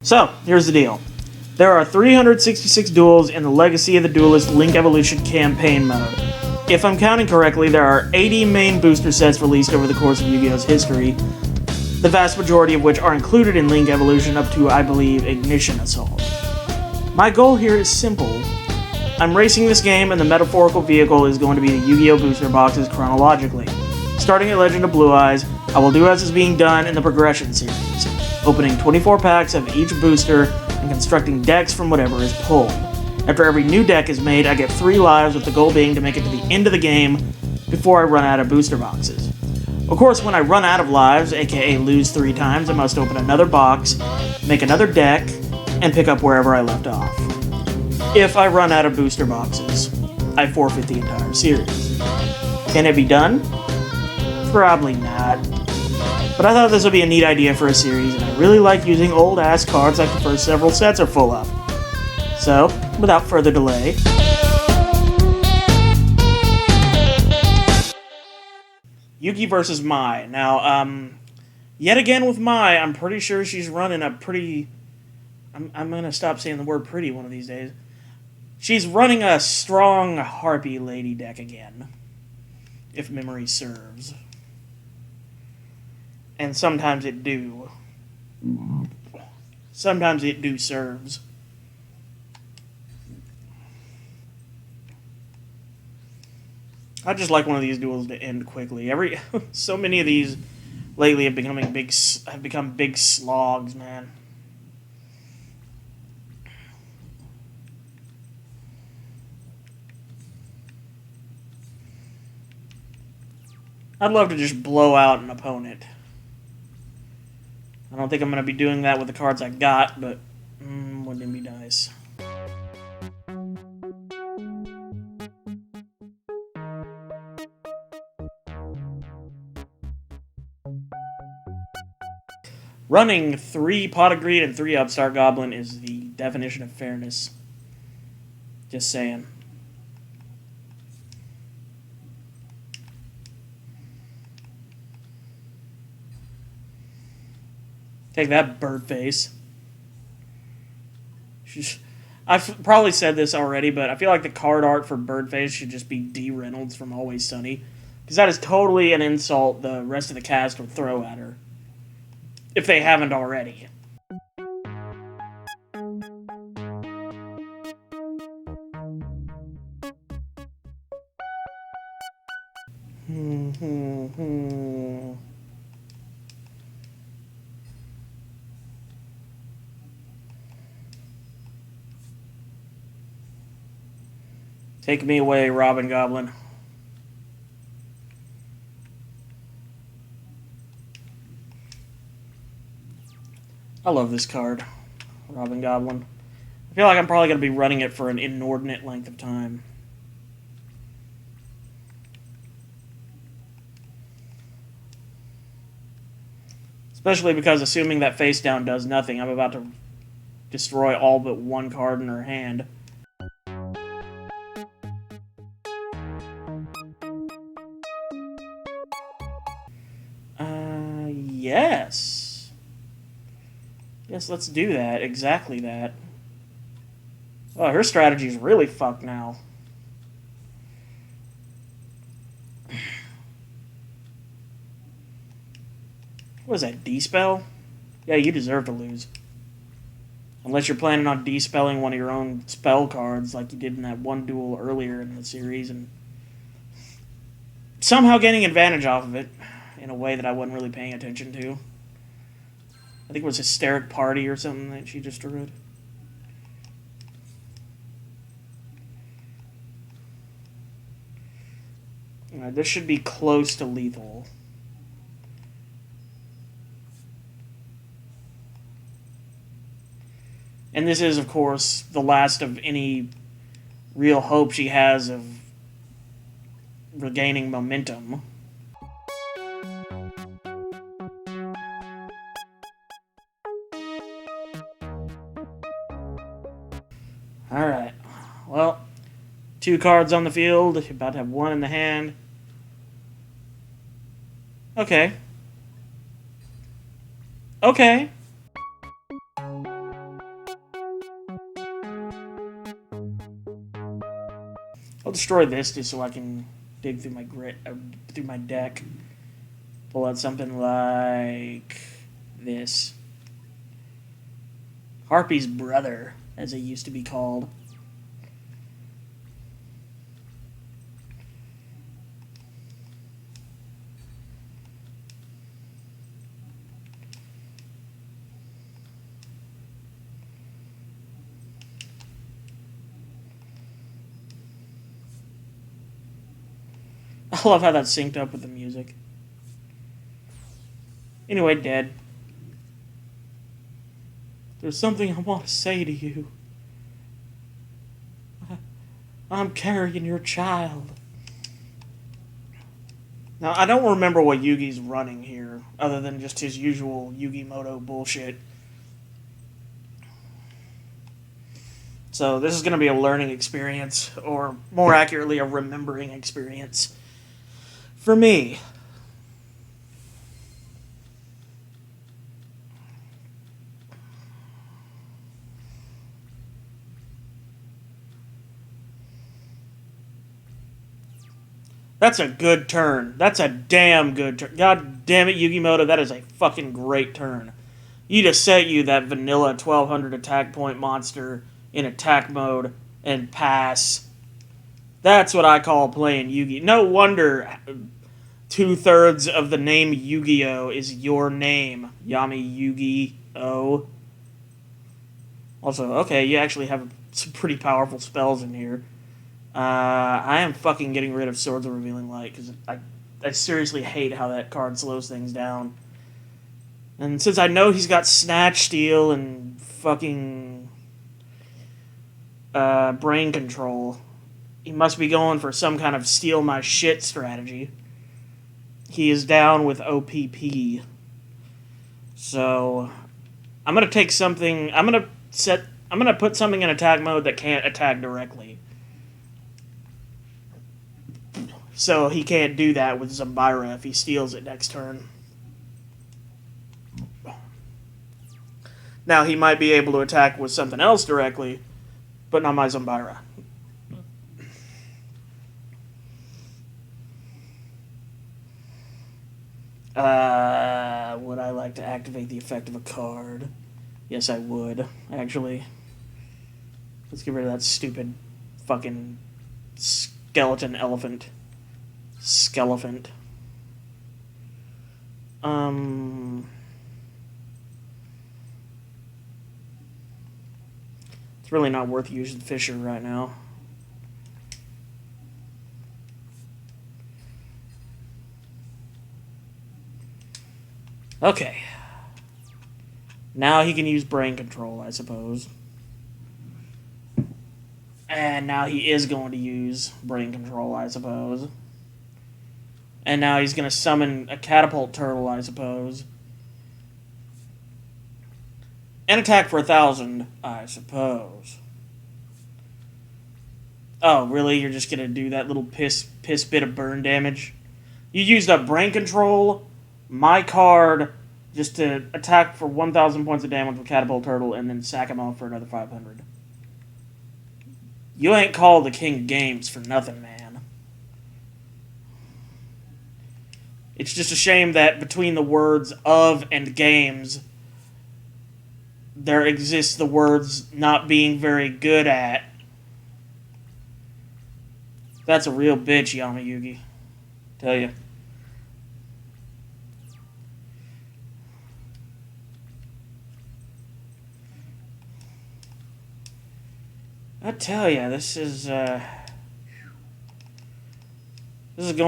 So, here's the deal. There are 366 duels in the Legacy of the Duelist Link Evolution campaign mode. If I'm counting correctly, there are 80 main booster sets released over the course of Yu-Gi-Oh's history, the vast majority of which are included in Link Evolution up to, I believe, Ignition Assault. My goal here is simple. I'm racing this game, and the metaphorical vehicle is going to be the Yu-Gi-Oh! Booster boxes chronologically. Starting at Legend of Blue Eyes, I will do as is being done in the Progression series, opening 24 packs of each booster and constructing decks from whatever is pulled. After every new deck is made, I get 3 lives, with the goal being to make it to the end of the game before I run out of booster boxes. Of course, when I run out of lives, aka lose 3 times, I must open another box, make another deck, and pick up wherever I left off. If I run out of booster boxes, I forfeit the entire series. Can it be done? Probably not. But I thought this would be a neat idea for a series, and I really like using old-ass cards like the first several sets are full of. So, without further delay, Yugi versus Mai. Now, yet again with Mai, I'm pretty sure she's running a pretty... I'm gonna stop saying the word pretty one of these days. She's running a strong Harpy Lady deck again, if memory serves. And sometimes it do. Sometimes it do serves. I just like one of these duels to end quickly. So many of these lately have become big slogs, man. I'd love to just blow out an opponent. I don't think I'm going to be doing that with the cards I got, but wouldn't it be nice? Running 3 Pot of Greed and 3 Upstart Goblin is the definition of fairness. Just saying. Take that, bird face. I've probably said this already, but I feel like the card art for Birdface should just be D. Reynolds from Always Sunny. Because that is totally an insult the rest of the cast would throw at her. If they haven't already. Take me away, Robin Goblin. I love this card, Robin Goblin. I feel like I'm probably going to be running it for an inordinate length of time. Especially because, assuming that face down does nothing, I'm about to destroy all but one card in her hand. Yes. Yes, let's do that. Exactly that. Oh, her strategy's really fucked now. What is that, D-spell? Yeah, you deserve to lose. Unless you're planning on D-spelling one of your own spell cards like you did in that one duel earlier in the series and somehow gaining advantage off of it in a way that I wasn't really paying attention to. I think it was Hysteric Party or something that she destroyed. This should be close to lethal. And this is, of course, the last of any real hope she has of regaining momentum. Alright. Well, 2 cards on the field. About to have 1 in the hand. Okay. Okay. I'll destroy this just so I can dig through my through my deck. Pull out something like this. Harpy's brother, as it used to be called. I love how that's synced up with the music. Anyway, Dad. There's something I want to say to you. I'm carrying your child. Now, I don't remember what Yugi's running here, other than just his usual Yugi-moto bullshit. So this is going to be a learning experience, or more accurately, a remembering experience. For me. That's a good turn. That's a damn good turn. God damn it, Yugi-moto, that is a fucking great turn. You just set you that vanilla 1200 attack point monster in attack mode and pass. That's what I call playing Yugi. No wonder 2/3 of the name Yu-Gi-Oh is your name, Yami Yugi-Oh. Also, okay, you actually have some pretty powerful spells in here. I am fucking getting rid of Swords of Revealing Light, because I seriously hate how that card slows things down. And since I know he's got Snatch Steal and fucking Brain Control, he must be going for some kind of steal my shit strategy. He is down with OPP. So, I'm going to take something, I'm going to put something in attack mode that can't attack directly. So he can't do that with Zambira if he steals it next turn. Now he might be able to attack with something else directly, but not my Zambira. Would I like to activate the effect of a card? Yes, I would, actually. Let's get rid of that stupid fucking skeleton elephant. Skelephant. It's really not worth using Fisher right now. Okay. Now he can use Brain Control, I suppose. And now he is going to use Brain Control, I suppose. And now he's going to summon a Catapult Turtle, I suppose. And attack for 1,000, I suppose. Oh, really? You're just going to do that little piss bit of burn damage? You used up Brain Control, my card, just to attack for 1,000 points of damage with Catapult Turtle, and then sack him off for another 500. You ain't called the King of Games for nothing, man. It's just a shame that between the words of and games, there exists the words not being very good at. That's a real bitch, Yami Yugi. Tell you. I tell you, this is going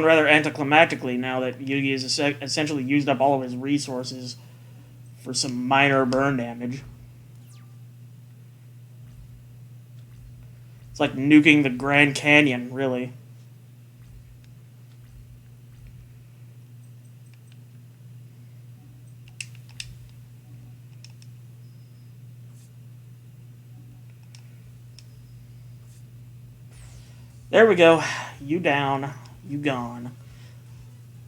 rather anticlimactically now that Yugi has essentially used up all of his resources for some minor burn damage. It's like nuking the Grand Canyon, really. There we go. You down. You gone.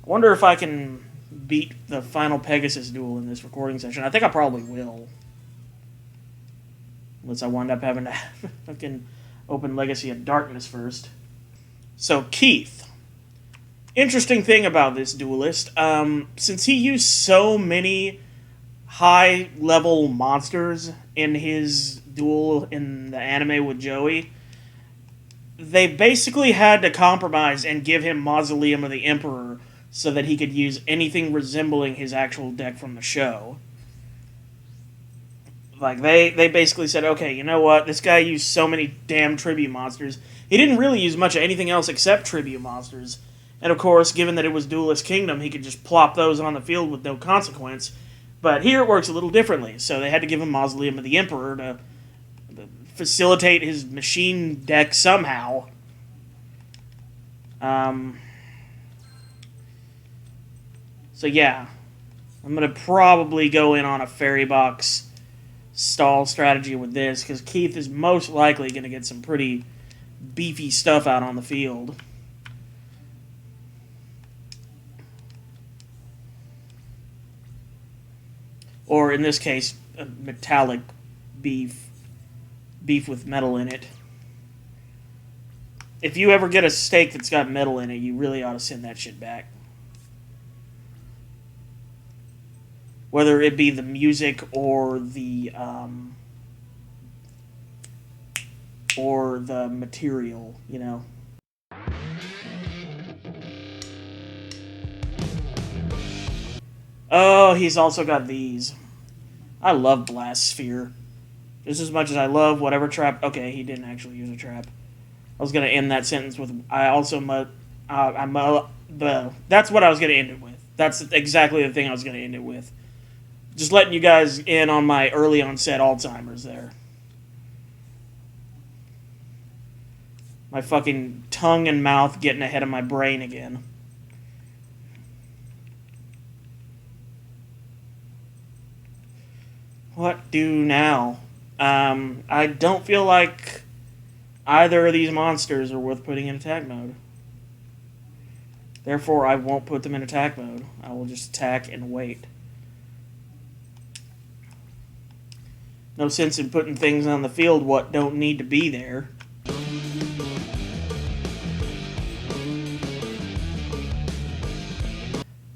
I wonder if I can beat the final Pegasus duel in this recording session. I think I probably will. Unless I wind up having to fucking open Legacy of Darkness first. So, Keith. Interesting thing about this duelist, since he used so many high-level monsters in his duel in the anime with Joey, they basically had to compromise and give him Mausoleum of the Emperor so that he could use anything resembling his actual deck from the show. Like, they basically said, okay, you know what, this guy used so many damn tribute monsters. He didn't really use much of anything else except tribute monsters. And of course, given that it was Duelist Kingdom, he could just plop those on the field with no consequence. But here it works a little differently, so they had to give him Mausoleum of the Emperor to facilitate his machine deck somehow. So yeah, I'm going to probably go in on a Fairy Box stall strategy with this, because Keith is most likely going to get some pretty beefy stuff out on the field. Or in this case, a metallic beef with metal in it. If you ever get a steak that's got metal in it, you really ought to send that shit back. Whether it be the music or the material, you know. Oh, he's also got these. I love Blast Sphere. Just as much as I love whatever trap... Okay, he didn't actually use a trap. I was going to end that sentence with... That's what I was going to end it with. That's exactly the thing I was going to end it with. Just letting you guys in on my early onset Alzheimer's there. My fucking tongue and mouth getting ahead of my brain again. What do now? I don't feel like either of these monsters are worth putting in attack mode. Therefore, I won't put them in attack mode. I will just attack and wait. No sense in putting things on the field what don't need to be there.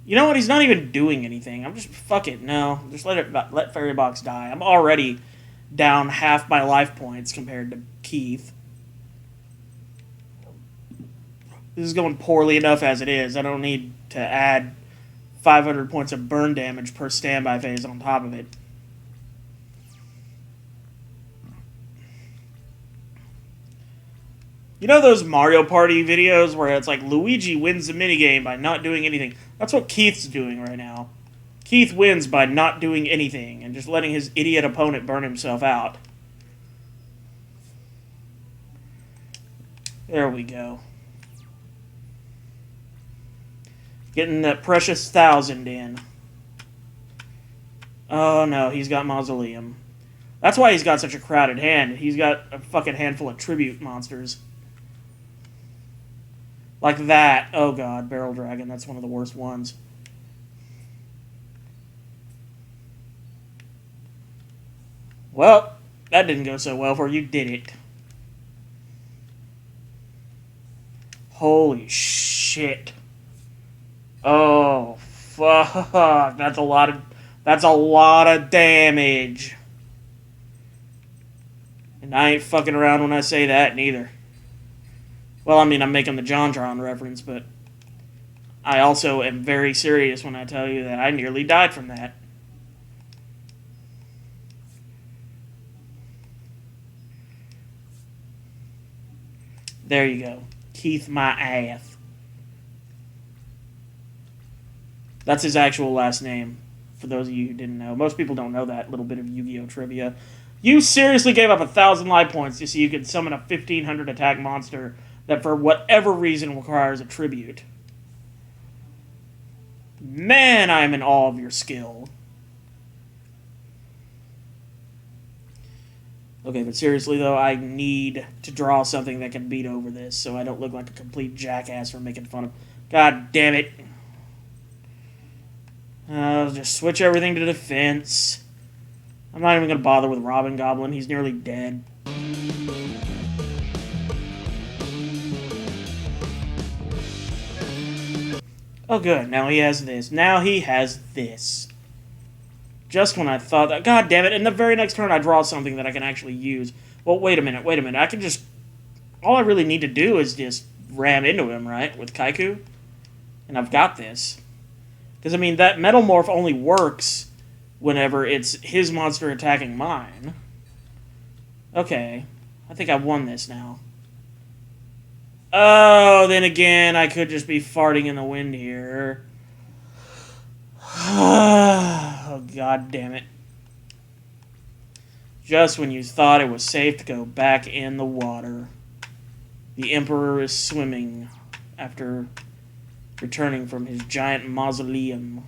You know what? He's not even doing anything. I'm just... Fuck it. No. Just let Fairy Box die. I'm already down half my life points compared to Keith. This is going poorly enough as it is. I don't need to add 500 points of burn damage per standby phase on top of it. You know those Mario Party videos where it's like Luigi wins the minigame by not doing anything? That's what Keith's doing right now. Keith wins by not doing anything and just letting his idiot opponent burn himself out. There we go. Getting that precious 1,000 in. Oh no, he's got Mausoleum. That's why he's got such a crowded hand. He's got a fucking handful of tribute monsters. Like that. Oh god, Barrel Dragon. That's one of the worst ones. Well, that didn't go so well for you, did it? Holy shit. Oh, fuck. That's a lot of damage. And I ain't fucking around when I say that, neither. Well, I mean, I'm making the JonTron reference, but I also am very serious when I tell you that I nearly died from that. There you go. Keith my ass. That's his actual last name, for those of you who didn't know. Most people don't know that little bit of Yu-Gi-Oh! Trivia. You seriously gave up 1,000 life points just so you could summon a 1,500 attack monster that for whatever reason requires a tribute. Man, I'm in awe of your skill. Okay, but seriously though, I need to draw something that can beat over this so I don't look like a complete jackass for making fun of... God damn it. I'll just switch everything to defense. I'm not even going to bother with Robin Goblin. He's nearly dead. Oh, good. Now he has this. Now he has this. Just when I thought that... God damn it. In the very next turn, I draw something that I can actually use. Well, wait a minute. Wait a minute. I can just... All I really need to do is just ram into him, right? With Kaiku. And I've got this. Because, I mean, that Metal Morph only works whenever it's his monster attacking mine. Okay. I think I've won this now. Oh, then again, I could just be farting in the wind here. Oh, god damn it. Just when you thought it was safe to go back in the water, the Emperor is swimming after returning from his giant mausoleum.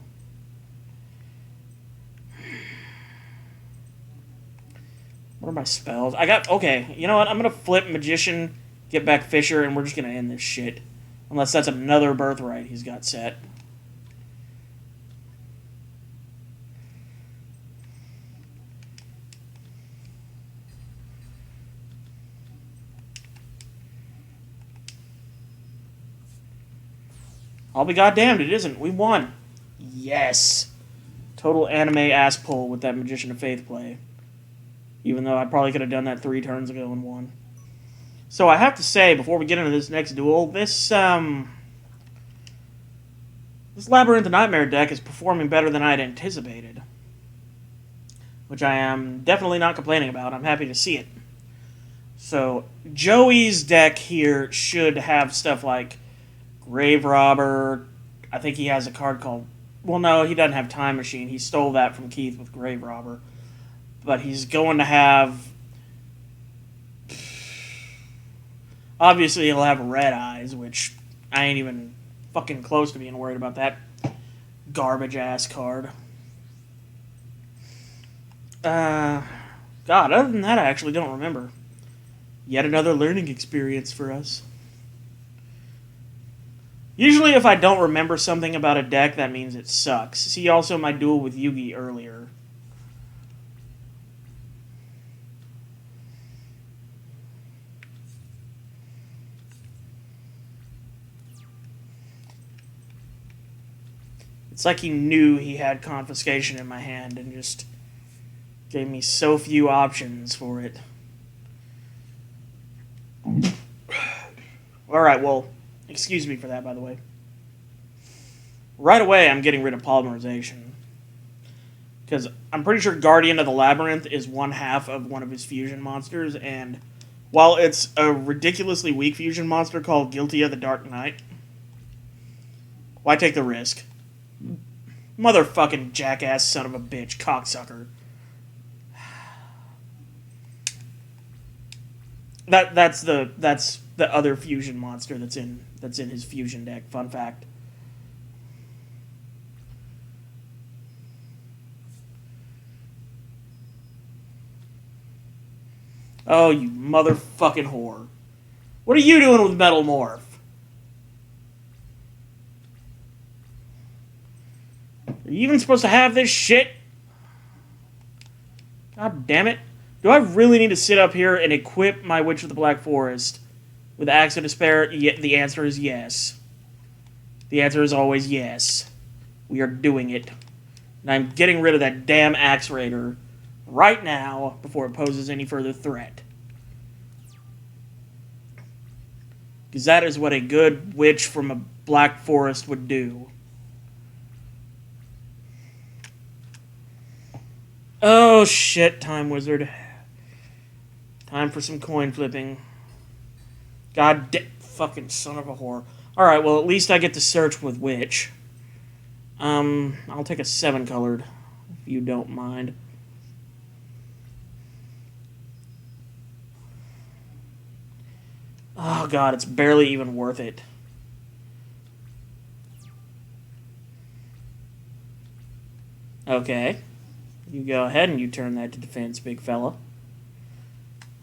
What are my spells? Okay, you know what? I'm gonna flip Magician, get back Fisher, and we're just gonna end this shit. Unless that's another birthright he's got set. I'll be goddamned, it isn't. We won. Yes. Total anime ass pull with that Magician of Faith play. Even though I probably could have done that 3 turns ago and won. So I have to say, before we get into this next duel, this Labyrinth of Nightmare deck is performing better than I had anticipated. Which I am definitely not complaining about. I'm happy to see it. So, Joey's deck here should have stuff like Grave Robber. I think he has a card called... Well, no, he doesn't have Time Machine. He stole that from Keith with Grave Robber. But he's going to have... Obviously, he'll have Red Eyes, which I ain't even fucking close to being worried about that garbage-ass card. God, other than that, I actually don't remember. Yet another learning experience for us. Usually, if I don't remember something about a deck, that means it sucks. See also my duel with Yugi earlier. It's like he knew he had Confiscation in my hand and just gave me so few options for it. Alright, well, excuse me for that, by the way. Right away, I'm getting rid of Polymerization. Because I'm pretty sure Guardian of the Labyrinth is 1/2 of one of his fusion monsters, and while it's a ridiculously weak fusion monster called Guilty of the Dark Knight, why take the risk? Motherfucking jackass son of a bitch, cocksucker. That's the other fusion monster that's in his fusion deck. Fun fact. Oh, you motherfucking whore. What are you doing with Metal Morph? Are you even supposed to have this shit? God damn it. Do I really need to sit up here and equip my Witch of the Black Forest with Axe of Despair? The answer is yes. The answer is always yes. We are doing it. And I'm getting rid of that damn Axe Raider right now before it poses any further threat. Because that is what a good witch from a Black Forest would do. Oh shit, Time Wizard. Time for some coin flipping. God damn, fucking son of a whore. Alright, well at least I get to search with Witch. I'll take a 7-colored, if you don't mind. Oh god, it's barely even worth it. Okay. You go ahead and you turn that to defense, big fella.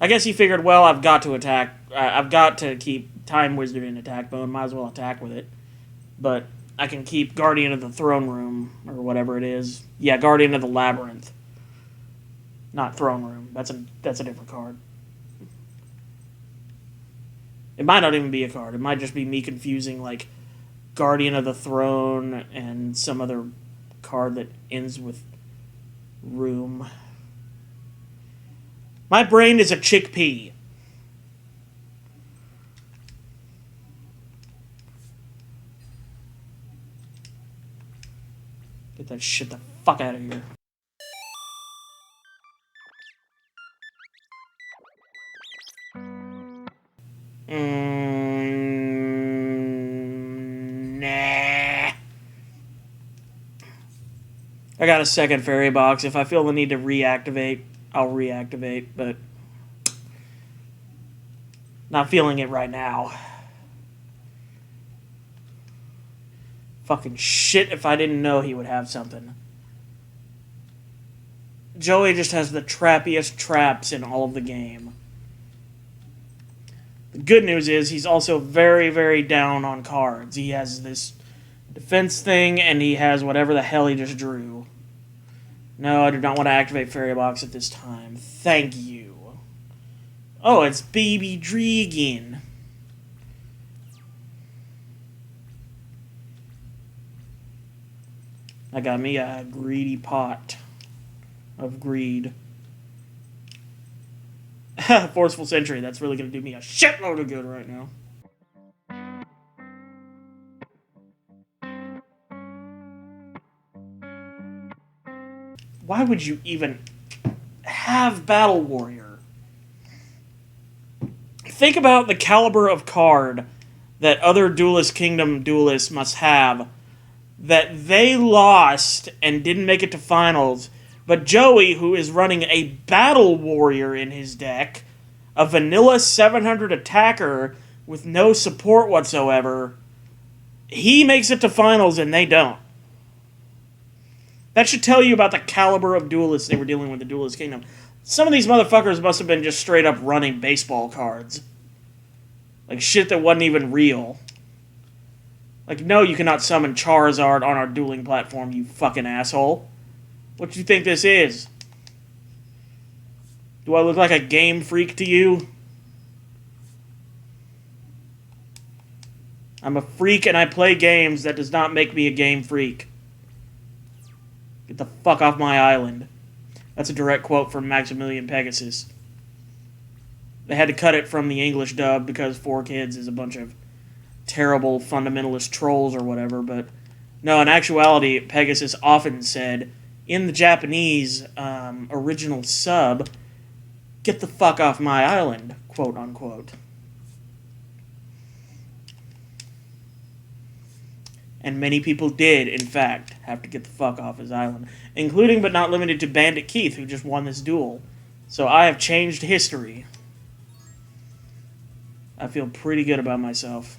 I guess he figured, well, I've got to attack. I've got to keep Time Wizard in attack mode. Might as well attack with it. But I can keep Guardian of the Throne Room, or whatever it is. Yeah, Guardian of the Labyrinth. Not Throne Room. That's a different card. It might not even be a card. It might just be me confusing, like, Guardian of the Throne and some other card that ends with room. My brain is a chickpea. Get that shit the fuck out of here. Nah. I got a second fairy box. If I feel the need to reactivate, I'll reactivate, but not feeling it right now. Fucking shit if I didn't know he would have something. Joey just has the trappiest traps in all of the game. The good news is he's also very, very down on cards. He has this defense thing, and he has whatever the hell he just drew. No, I do not want to activate Fairy Box at this time. Thank you. Oh, it's Baby Dragon. I got me a greedy pot of greed. Forceful Sentry. That's really going to do me a shitload of good right now. Why would you even have Battle Warrior? Think about the caliber of card that other Duelist Kingdom duelists must have, that they lost and didn't make it to finals, but Joey, who is running a Battle Warrior in his deck, a vanilla 700 attacker with no support whatsoever, he makes it to finals and they don't. That should tell you about the caliber of duelists they were dealing with in the Duelist Kingdom. Some of these motherfuckers must have been just straight up running baseball cards. Like shit that wasn't even real. Like, no, you cannot summon Charizard on our dueling platform, you fucking asshole. What do you think this is? Do I look like a game freak to you? I'm a freak and I play games. That does not make me a game freak. Get the fuck off my island. That's a direct quote from Maximilian Pegasus. They had to cut it from the English dub because 4Kids is a bunch of terrible fundamentalist trolls or whatever, but no, in actuality, Pegasus often said, in the Japanese original sub, get the fuck off my island, quote unquote. And many people did, in fact, have to get the fuck off his island, including but not limited to Bandit Keith, who just won this duel. So I have changed history. I feel pretty good about myself.